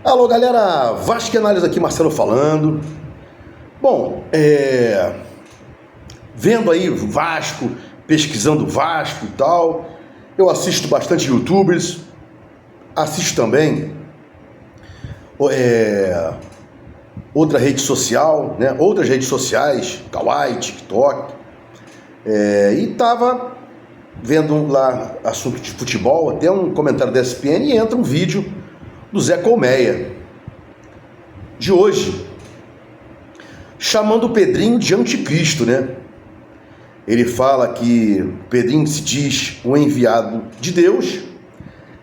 Alô, galera, Vasco Análise aqui, Marcelo falando. Bom, vendo aí o Vasco, pesquisando o Vasco e tal, eu assisto bastante YouTubers, assisto também outra rede social, né? Outras redes sociais, Kawaii, TikTok, e tava vendo lá assunto de futebol, até um comentário da ESPN, e entra um vídeo do Zé Colmeia, de hoje, chamando o Pedrinho de anticristo, né? Ele fala que o Pedrinho se diz um enviado de Deus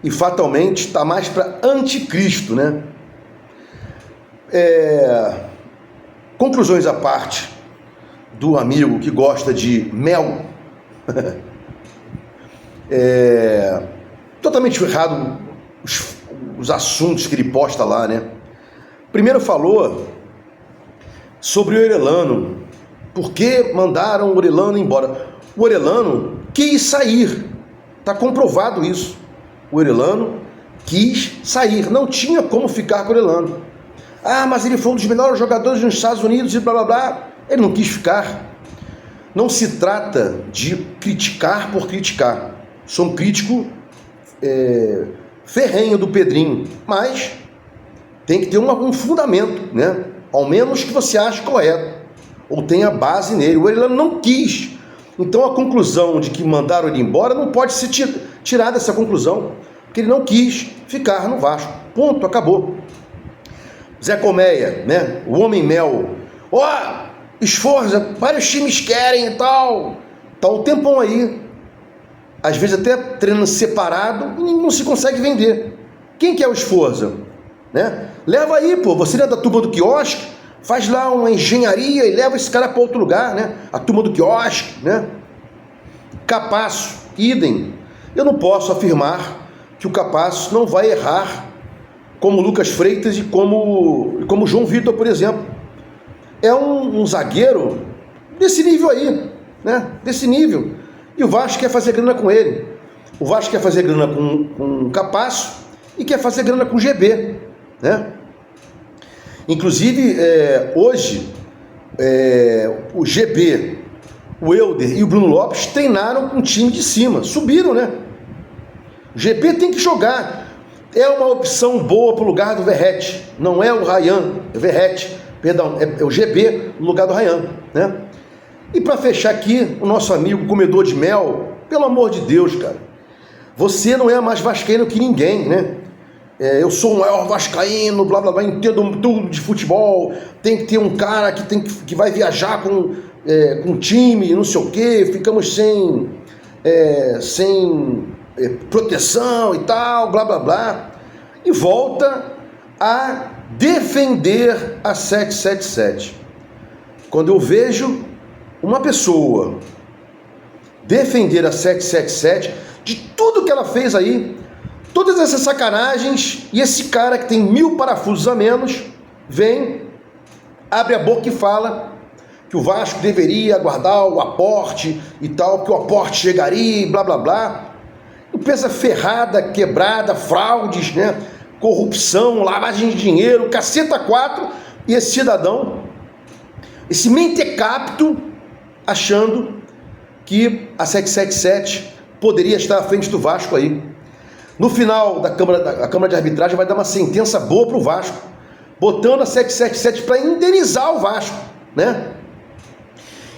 e fatalmente está mais para anticristo, né? Conclusões à parte do amigo que gosta de mel, totalmente errado os assuntos que ele posta lá, né? Primeiro falou sobre o Orelhano, por que mandaram o Orelhano embora. O Orelhano quis sair, está comprovado isso. O Orelhano quis sair, não tinha como ficar com o Orelhano. Ah, mas ele foi um dos melhores jogadores nos Estados Unidos e blá blá blá. Ele não quis ficar. Não se trata de criticar por criticar. Sou um crítico ferrenho do Pedrinho, mas tem que ter um fundamento, né? Ao menos que você ache correto, ou tenha base nele. O Orelhano não quis. Então a conclusão de que mandaram ele embora não pode ser tirada dessa conclusão, porque ele não quis ficar no Vasco. Ponto, acabou. Zé Colmeia, né? O homem mel. Esforça, vários times querem e tal. Tá um tempão aí. Às vezes até treinando separado e não se consegue vender. Quem que é o Esforza? Né? Leva aí, pô. Você é da turma do quiosque, faz lá uma engenharia e leva esse cara para outro lugar, né? A turma do quiosque, né? Capasso, idem. Eu não posso afirmar que o Capasso não vai errar como Lucas Freitas e como João Vitor, por exemplo. É um zagueiro desse nível aí, né? Desse nível. E o Vasco quer fazer grana com ele. O Vasco quer fazer grana com o Capasso e quer fazer grana com o GB, né? Inclusive, hoje, o GB, o Helder e o Bruno Lopes treinaram com o time de cima, subiram, né? O GB tem que jogar. É uma opção boa para o lugar do Verratti. Não é o Ryan, é o GB no lugar do Ryan, né? E para fechar aqui, o nosso amigo comedor de mel, pelo amor de Deus, cara, você não é mais vascaíno que ninguém, né? Eu sou o maior vascaíno, blá blá blá, entendo tudo de futebol, tem que ter um cara que vai viajar com time, não sei o quê, ficamos sem proteção e tal, blá blá blá, e volta a defender a 777. Quando eu vejo uma pessoa defender a 777, de tudo que ela fez aí, todas essas sacanagens, e esse cara que tem 1000 parafusos a menos, vem, abre a boca e fala que o Vasco deveria aguardar o aporte e tal, que o aporte chegaria e blá blá blá. Empresa ferrada, quebrada, fraudes, né? Corrupção, lavagem de dinheiro, caceta 4, e esse cidadão, esse mentecapto, achando que a 777 poderia estar à frente do Vasco aí. No final a Câmara de Arbitragem vai dar uma sentença boa para o Vasco, botando a 777 para indenizar o Vasco, né?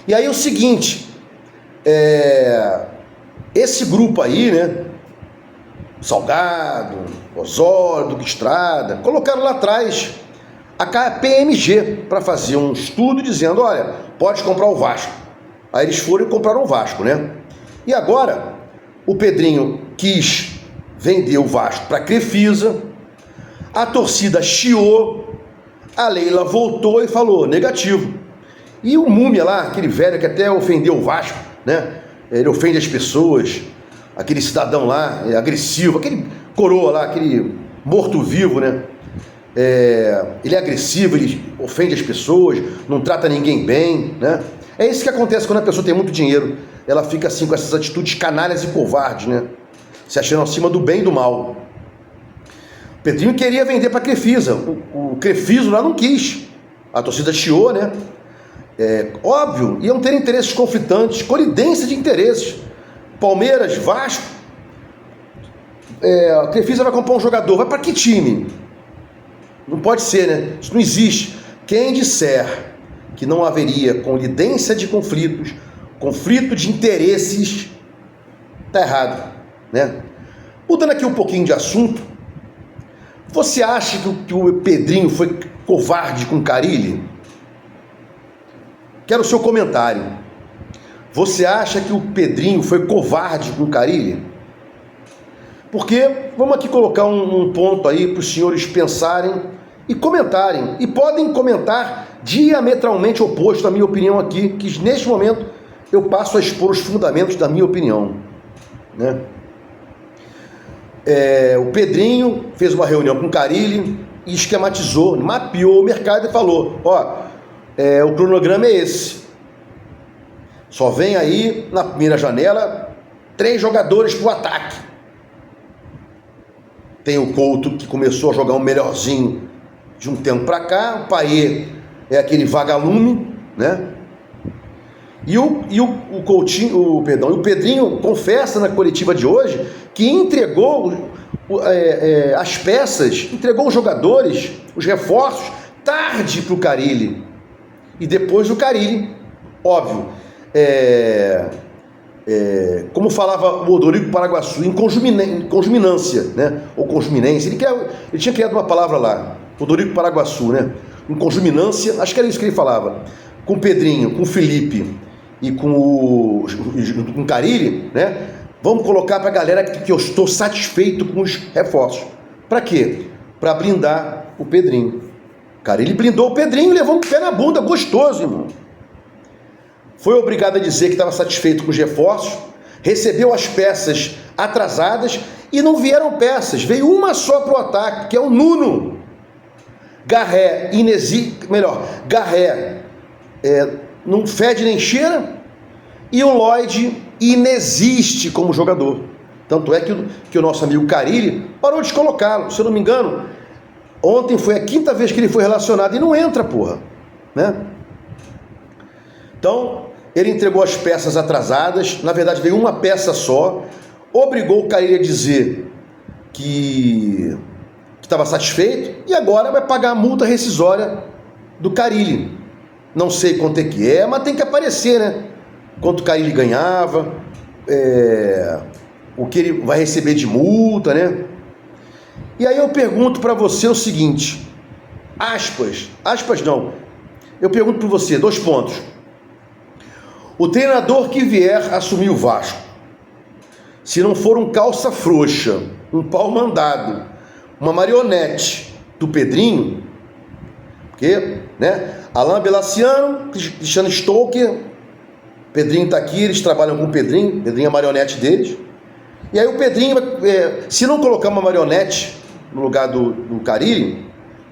E aí o seguinte, esse grupo aí, né? Salgado, Osório, Duque Estrada, colocaram lá atrás a KPMG para fazer um estudo dizendo, olha, pode comprar o Vasco. Aí eles foram e compraram o Vasco, né? E agora o Pedrinho quis vender o Vasco para a Crefisa, a torcida chiou, a Leila voltou e falou negativo. E o Múmia lá, aquele velho que até ofendeu o Vasco, né? Ele ofende as pessoas, aquele cidadão lá, agressivo, aquele coroa lá, aquele morto-vivo, né? Ele é agressivo, ele ofende as pessoas, não trata ninguém bem, né? É isso que acontece quando a pessoa tem muito dinheiro. Ela fica assim com essas atitudes canalhas e covardes, né? Se achando acima do bem e do mal. Pedrinho queria vender para a Crefisa, o Crefiso lá não quis, a torcida chiou, né? Óbvio, iam ter interesses conflitantes, colidência de interesses. Palmeiras, Vasco, a Crefisa vai comprar um jogador, vai para que time? Não pode ser, né? Isso não existe. Quem disser que não haveria colidência de conflitos, conflito de interesses, tá errado, né? Mudando aqui um pouquinho de assunto, você acha que o Pedrinho foi covarde com o Carille? Quero o seu comentário. Você acha que o Pedrinho foi covarde com o Carille? Porque, vamos aqui colocar um ponto aí para os senhores pensarem e comentarem. E podem comentar diametralmente oposto à minha opinião aqui, que neste momento eu passo a expor os fundamentos da minha opinião, né? O Pedrinho fez uma reunião com o Carille e esquematizou, mapeou o mercado e falou: o cronograma é esse. Só vem aí, na primeira janela, 3 jogadores para o ataque. Tem o Couto, que começou a jogar um melhorzinho de um tempo para cá. O Payet é aquele vagalume, né? E o Pedrinho confessa na coletiva de hoje que entregou as peças, entregou os jogadores, os reforços, tarde para o Carille. E depois do Carille, óbvio, como falava o Odorico Paraguaçu, em conjuminância, né? Ou conjuminência, ele tinha criado uma palavra lá, Odorico Paraguaçu, né? Em conjuminância, acho que era isso que ele falava, com o Pedrinho, com o Felipe e com o Carille, né? Vamos colocar para a galera que eu estou satisfeito com os reforços. Para quê? Para blindar o Pedrinho. Carille blindou o Pedrinho e levou um pé na bunda, gostoso, irmão. Foi obrigado a dizer que estava satisfeito com os reforços, recebeu as peças atrasadas e não vieram peças, veio uma só para o ataque, que é o Nuno. Garré não fede nem cheira, e o Lloyd inexiste como jogador. Tanto é que o nosso amigo Carille parou de colocá-lo, se eu não me engano. Ontem foi a 5ª vez que ele foi relacionado e não entra, porra, né? Então, ele entregou as peças atrasadas, na verdade veio uma peça só, obrigou o Carille a dizer que estava satisfeito e agora vai pagar a multa rescisória do Carille. Não sei quanto é que é, mas tem que aparecer, né? Quanto o Carille ganhava, o que ele vai receber de multa, né? E aí eu pergunto para você o seguinte, eu pergunto para você, 2 pontos. O treinador que vier assumir o Vasco, se não for um calça frouxa, um pau mandado, uma marionete do Pedrinho, porque, né, Alain Belaciano, Cristiano Stoker, Pedrinho está aqui, eles trabalham com o Pedrinho é a marionete deles, e aí o Pedrinho, se não colocar uma marionete no lugar do Carille,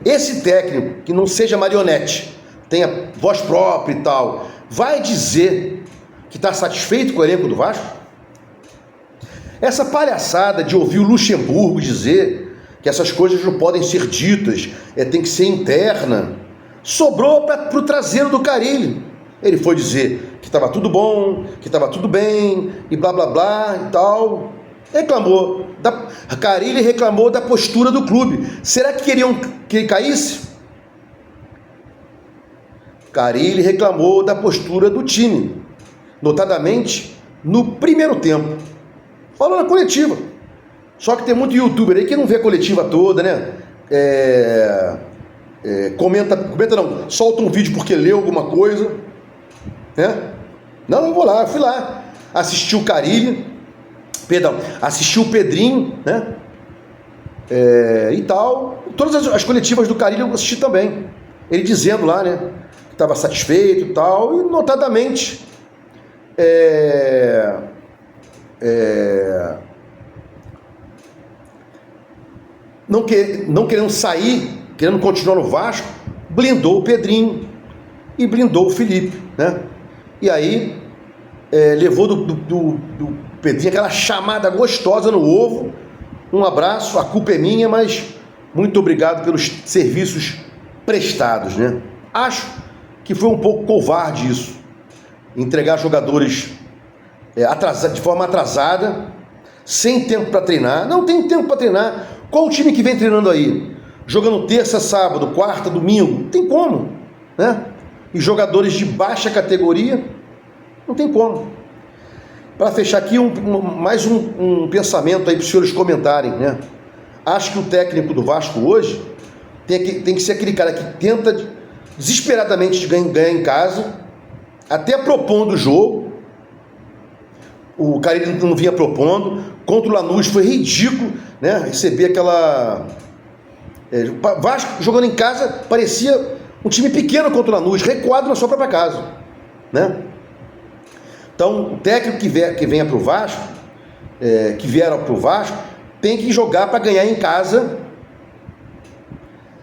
esse técnico, que não seja marionete, tenha voz própria e tal, vai dizer que está satisfeito com o elenco do Vasco? Essa palhaçada de ouvir o Luxemburgo dizer que essas coisas não podem ser ditas, tem que ser interna, sobrou para o traseiro do Carille. Ele foi dizer que estava tudo bom, que estava tudo bem, e blá blá blá e tal. Carille reclamou da postura do clube. Será que queriam que ele caísse? Carille reclamou da postura do time, notadamente no primeiro tempo. Falou na coletiva. Só que tem muito youtuber aí que não vê a coletiva toda, né? Comenta não, solta um vídeo porque leu alguma coisa, né? Não, eu vou lá, fui lá, assisti o Carille, assisti o Pedrinho, né? E tal. Todas as coletivas do Carille eu assisti também. Ele dizendo lá, né? Que estava satisfeito e tal, e notadamente não querendo sair, querendo continuar no Vasco, blindou o Pedrinho e blindou o Felipe, né? E aí levou do Pedrinho aquela chamada gostosa no ovo, um abraço, a culpa é minha, mas muito obrigado pelos serviços prestados, né? Acho que foi um pouco covarde isso, entregar jogadores de forma atrasada, sem tempo para treinar. Não tem tempo para treinar. Qual o time que vem treinando aí? Jogando terça, sábado, quarta, domingo? Não tem como, né? E jogadores de baixa categoria? Não tem como. Para fechar aqui, mais um pensamento aí para os senhores comentarem, né? Acho que o técnico do Vasco hoje tem que ser aquele cara que tenta desesperadamente ganhar em casa, até propondo o jogo. O cara ele não vinha propondo. Contra o Lanús foi ridículo, né? Receber aquela... Vasco jogando em casa parecia um time pequeno contra o Lanús, recuado na sua própria casa, né? Então, o técnico que venha para o Vasco, que vier para o Vasco, tem que jogar para ganhar em casa,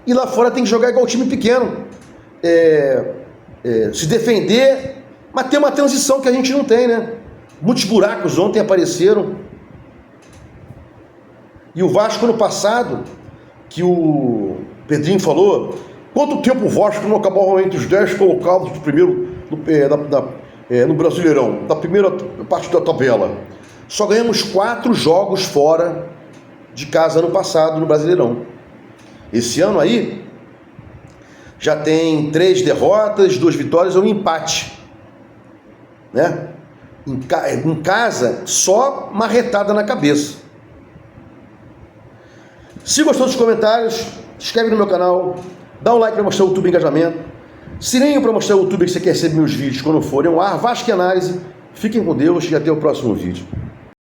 e lá fora tem que jogar igual o time pequeno, se defender, mas tem uma transição que a gente não tem, né? Muitos buracos ontem apareceram. E o Vasco no passado, que o Pedrinho falou, quanto tempo o Vasco não acabava entre os 10 colocados do primeiro no Brasileirão, da primeira parte da tabela? Só ganhamos 4 jogos fora de casa ano passado no Brasileirão. Esse ano aí já tem 3 derrotas, 2 vitórias ou um empate, né? Em casa, só marretada na cabeça. Se gostou dos comentários, se inscreve no meu canal, dá um like para mostrar o YouTube engajamento, sininho para mostrar o YouTube que você quer receber meus vídeos quando forem ao ar. Vasco e Análise. Fiquem com Deus e até o próximo vídeo.